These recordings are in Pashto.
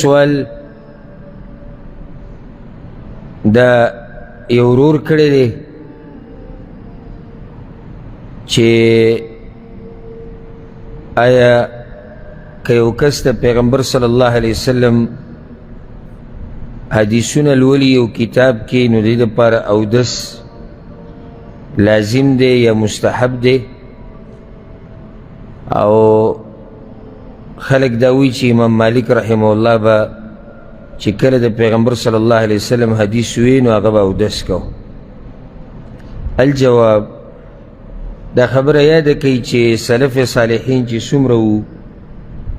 سوال دا یو ورور کړی دی چې آیا که یو کس د پیغمبر صلی الله علیه وسلم حدیثونه لولي یو کتاب کې نو د دې دپاره اودس لازم دی یا مستحب دی؟ او خلق دا وی چې امام مالک رحمه الله به چې کله د پیغمبر صلی الله علیه وسلم حدیث وی نو هغه به اودس کو. الجواب دا خبره یاده کوي چې سلف صالحین چې څومره وو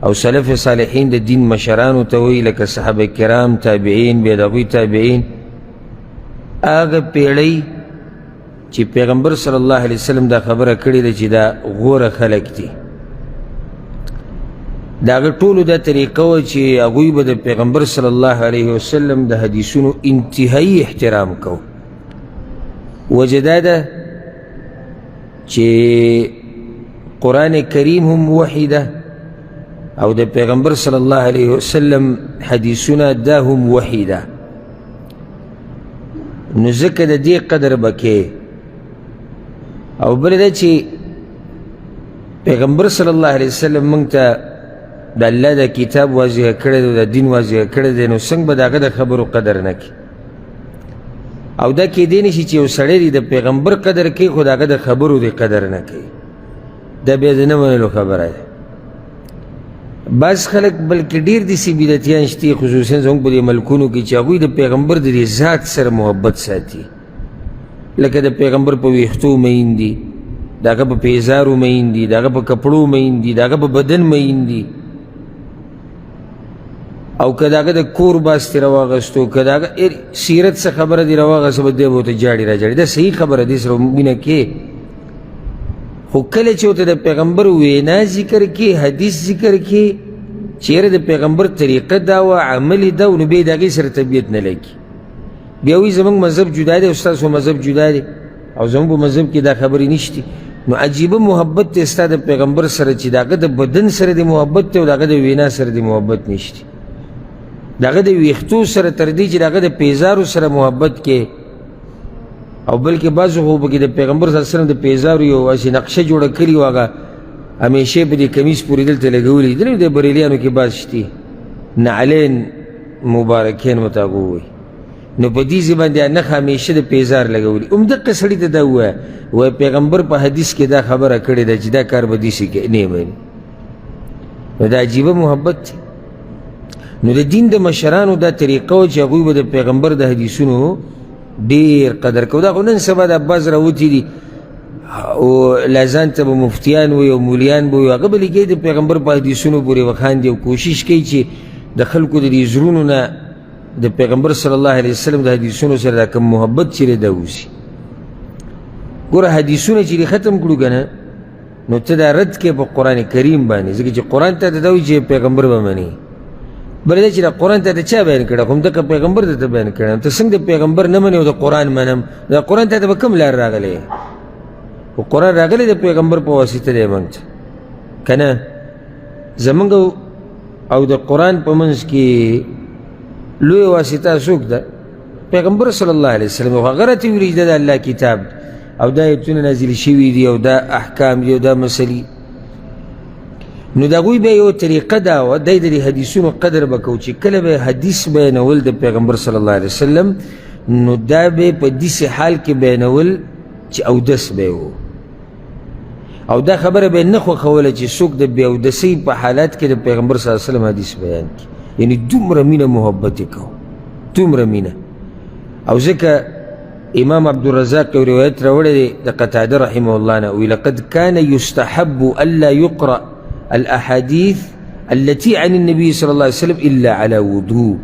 او سلف صالحین د دین مشرانو ته وی لکه صحابه کرام، تابعین، بیا د هغوی تابعین، هغه پیړۍ چې پیغمبر صلی الله علیه وسلم دا خبره کړې ده چې دا غوره خلک دي، د هغه ټولو دا طریقه وه چې هغوی به د پیغمبر صلی الله علیه وسلم د حدیثونو انتهایی احترام کو. وجه دا ده چې قرآن کریم هم وحی ده او د پیغمبر صلی الله علیه وسلم حدیثونه دا هم وحی ده، نو ځکه د دې قدر به کې. او بله ده چې پیغمبر صلی الله علیه وسلم موږ ته د الله د کتاب واضحه کړی دی، د دین واضحه کړی دی، نو څنګه به د هغه د خبرو قدر نه کړي؟ او دا کیدی نشي چې یو سړی دی د پیغمبر قدر کوي خو د هغه د خبرو د قدر نه کوي، دا بیا د نه منلو خبره ده. بعض خلک بلکې ډېر داسې بدعتیان شته خصوصا زموږ په دې ملکونو کې چې هغوی د پیغمبر د دې ذات سره محبت ساتي، لکه د پیغمبر په ویښتو مین دي، د هغه په پیزارو مین دي، د هغه په کپړو مین دي، د هغه په بدن مین دي، او که د هغه د کور باس ترې راواغستو، که د هغه سیرت څه خبره دې راواغسته به دی به ورته جاړي راجاړي. دا صحیح خبره دې سره مینه کې، خو کله چې ورته د پیغمبر وینا ذکر کې، حدیث ذکر کې، چیرې د پیغمبر طریقه دا وه، عمل یې دا و، نو بیا یې د هغې سره طبیعت نه لګي. بیا وایي زموږ مذهب جدا دی او ستاسو مذهب جدا دی او زموږ په مذهب کې دا خبرې نشتي. نو عجیبه محبت دی ستا د پیغمبر سره چې د هغه د بدن سره د محبت دی او د هغه د وینا سره د محبت نشتي، د هغه د ویښتو سره تر دې چې د هغه د پیزارو سره محبت کې. او بلکې بعضو خو پکې د پیغمبر صلی الله علیه وسلم د پیزارو یو هسې نقشه جوړه کړې وه، هغه همیشه په دې کمیس پورې دلته لګولي دي، د بریلیانو کې بعض شتي نعلین مبارکین ورته هغه ووایي، نو په دې ځای باندې نښه همیشه د پیزار لګولي. همدقه سړي ته دا ووایه، وایي پیغمبر په حدیث کې دا خبره کړې ده چې دا کار به داسې نه مني. نو دا عجیبه محبت دی. نو د دین د مشرانو دا طریقه وه چې هغوی به د پیغمبر د حدیثونو ډېر قدر کوو. دا خو نن سبا دا بعض راوتي دي او لا ځان ته به مفتیان وي او مولیان به وي، هغه به لګي د پیغمبر په حدیثونو پورې وخاندي او کوشش کوي چې د خلکو د دې زړونو نه د پیغمبر صلی الله علیه وسلم د حدیثونو سره دا کوم محبت چې دی دا وځي. ګوره حدیثونه چې دې ختم کړو که نه، نو ته دا رد کې په قرآن کریم باندې، ځکه چې قرآن ته ته دا وایي چې پیغمبر به مني. بله دا چې دا قرآن ته د چا بیان کړه؟ خو همدغه پیغمبر ته بیان کړه. ته څنګه د پیغمبر نه منې او د قرآن منم؟ دا قرآن ته به کوم لار راغلی؟ خو قرآن راغلی د پیغمبر په واسطه دی موږ ته که نه؟ زموږ او د قرآن په منځ کې لویه واسطه څوک ده؟ پیغمبر صلی الله علیه وسلم. خو هغه راته ویلي چې دا د الله کتاب او دا ایتونه نازل شوي دي او دا احکام دي او دا مسلې. نو د هغوی بیا یو طریقه دا وه، دی د دې حدیثونو قدر به کوو چې کله به حدیث بیانول د پیغمبر صلی الله علیه وسلم، نو دا به په داسې حال کې بیانول چې اودس به یې و، او دا خبره به یې نه خوښوله چې څوک د بې اودسۍ په حالات کې د پیغمبر صلی الله علیه وسلم حدیث بیان کړي. یعنې دومره مینه محبت یې کوو، دومره مینه. او ځکه امام عبدالرزاق یو روایت راوړی دی د قتاده رحمه الله نه، وی لقد کان یستحب الا یقرأ الاحاديث التي عن النبي صلى الله عليه وسلم الا على وضوء.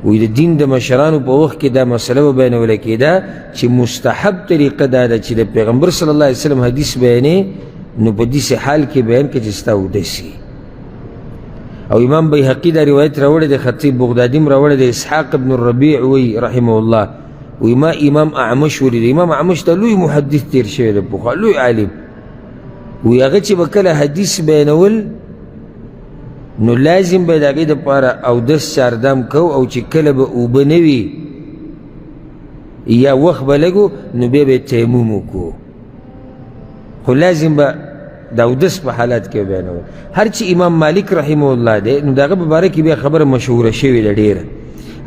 وی د دین د مشرانو په وخت کې دا مسله به بیانوله کېده چې مستحب طریقه دا ده چې د پیغمبر صلی الله علیه وسلم حدیث بیانې، نو په داسې حال کې بیان کړه چې ستا اودس وي. او امام بیهقي دا روایت راوړی دی، خطیب بغدادي م راوړی دی، اسحاق ابن الربیع وی رحمه الله، وی ما امام اعمش ولیده. امام اعمش دا لوی محدث تیر شوی دی، پخوا لوی عالم. وی هغه چې به کله حدیث بیانول نو لازم به د هغې دپاره اودس چاردام کو او چې کله به اوبه نه وي یا وخت به لږ نو بیا به یې تیمم وکړو خو لازم به د اودس په حالات کې بیانول هر چې امام مالک رحمه الله دی نو د هغه په باره کې بیا خبره مشهوره شوې ده ډېره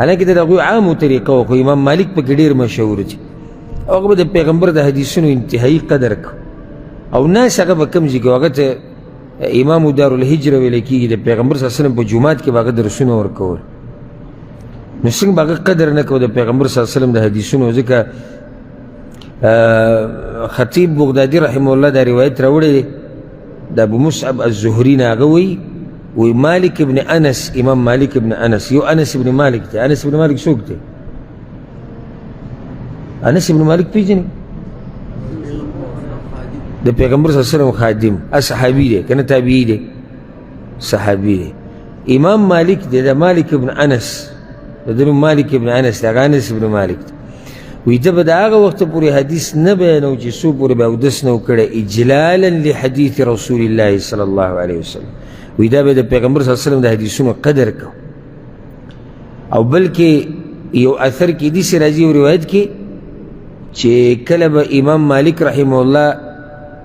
حالانکې د هغوی عامو طریقه و خو امام مالک پکې ډېر مشهور دی او هغه به د پیغمبر د حدیثونو انتهایي قدر کو او ناس هغه به کم ځي کو هغه ته امام دارالهجره ویلی کېږي د پیغمبر صلی الله علیه وسلم په جومات کې به هغه درسونه ورکول نو څنګه به هغه قدر نه کو د پیغمبر صلی الله علیه وسلم د حدیثونو ځکه خطیب بغدادي رحمه الله دا روایت راوړی دی د ابو مصعب الزهري نه هغه وی مالک ابن انس امام مالک ابن انس یو انس ابن مالک دی انس ابن مالک څوک دی انس ابن مالک پیژنې د پیغمبر صلی الله علیه وسلم خادم صحابي دی کنه تابعي دی صحابي دی امام مالک دی د مالک ابن انس د نوم مالک ابن انس دی هغه انس ابن مالک دی وی ده به د هغه وخته پورې حدیث نه بیانو چې څو پورې به اودس نه و کړی اجلالا لحدیث رسول الله صلی الله علیه وسلم وی دا به د پیغمبر صلی الله علیه وسلم د حدیثونو قدر کو او بلکې یو اثر کې داسې راځي یو روایت کې چې کله به امام مالک رحمه الله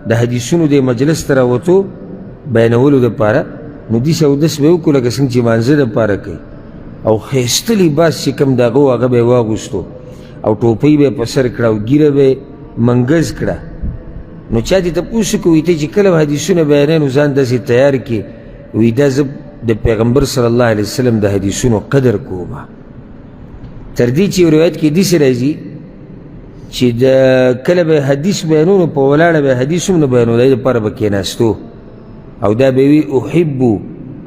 د حدیثونو د مجلس ته راوتو بیانولو دپاره نو داسې اودس به یې وکړو لکه څنګه چې مانځه دپاره کوي او ښایسته لباس چې کوم د هغه و هغه به یې واغوستو او ټوپۍ به یې په سر کړه او ږیره به یې منګز کړه نو چا دې تپوس وکړو وایي ته چې کله حدیثونه بیانوې نو ځان داسې تیار کړي وی دا زه د پیغمبر صلی الله علیه وسلم د حدیثونو قدر کوم تر دې چې یو روایت کې داسې راځي چې د کله به حدیث بیانو نو په ولاړه به حدیث هم نه بیانو د دې دپاره به کېناستو او دا به وي احب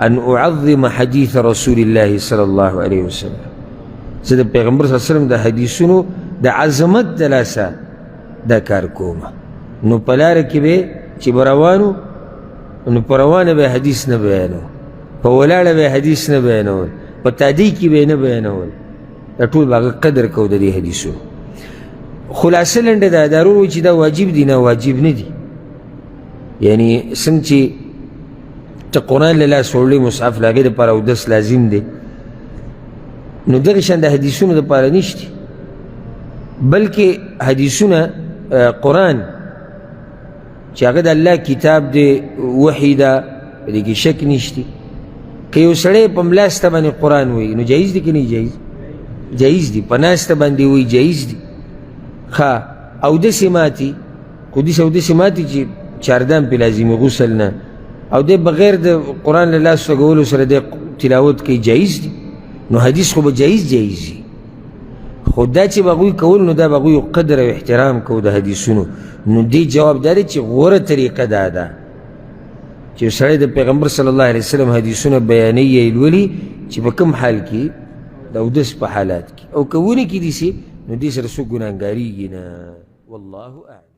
ان اعظم حدیث رسول الله صلی الله علیه وسلم زه د پیغمبر صلی الله علیه وسلم د حدیثونو د عظمت د لاسه دا کار کوم نو په لاره کې به چې به روانو نو په روانه به حدیث نه بیانو په ولاړه به حدیث نه بیانول په تادی کې به نه بیانول دا ټول به هغه قدر کو د دې حدیثونو خلاصه لنډه دا ضرور وي چې دا واجب دي نه واجب نه دي یعنی څنګه چې ته قرآن له لاس وړلی مصحف له هغې دپاره اودس لازم دی نو دغه شان د حدیثونو دپاره نشته بلکې حدیثونه قرآن چې هغه د الله کتاب دی وحی ده په دې کې شک نشته که یو سړی په ملاسته باندې قرآن وایي نو جایز دی که نه جایز جایز دی په ناسته باندې وایي جایز دی ښه اودسې ماتي خو داسې اودسې ماتي چې چاردام پې لازمي غسل نه او دی بغیر د قرآن له لاس وګولو سره دی تلاوت کوي جایز دی نو حدیث خو به جایز وي خو دا چې به هغوی کول نو دا به هغوی قدر او احترام کو د حدیثونو نو دی جواب دا دی چې غوره طریقه دا ده چې سړی د پیغمبر صلی الله علیه وسلم حدیثونه بیانوي یا یې لولي چې په کوم حال کې د اودس په حالات کې او که ونې کې داسې نو دې سره څوک ګناهګارېږي نه والله اعلم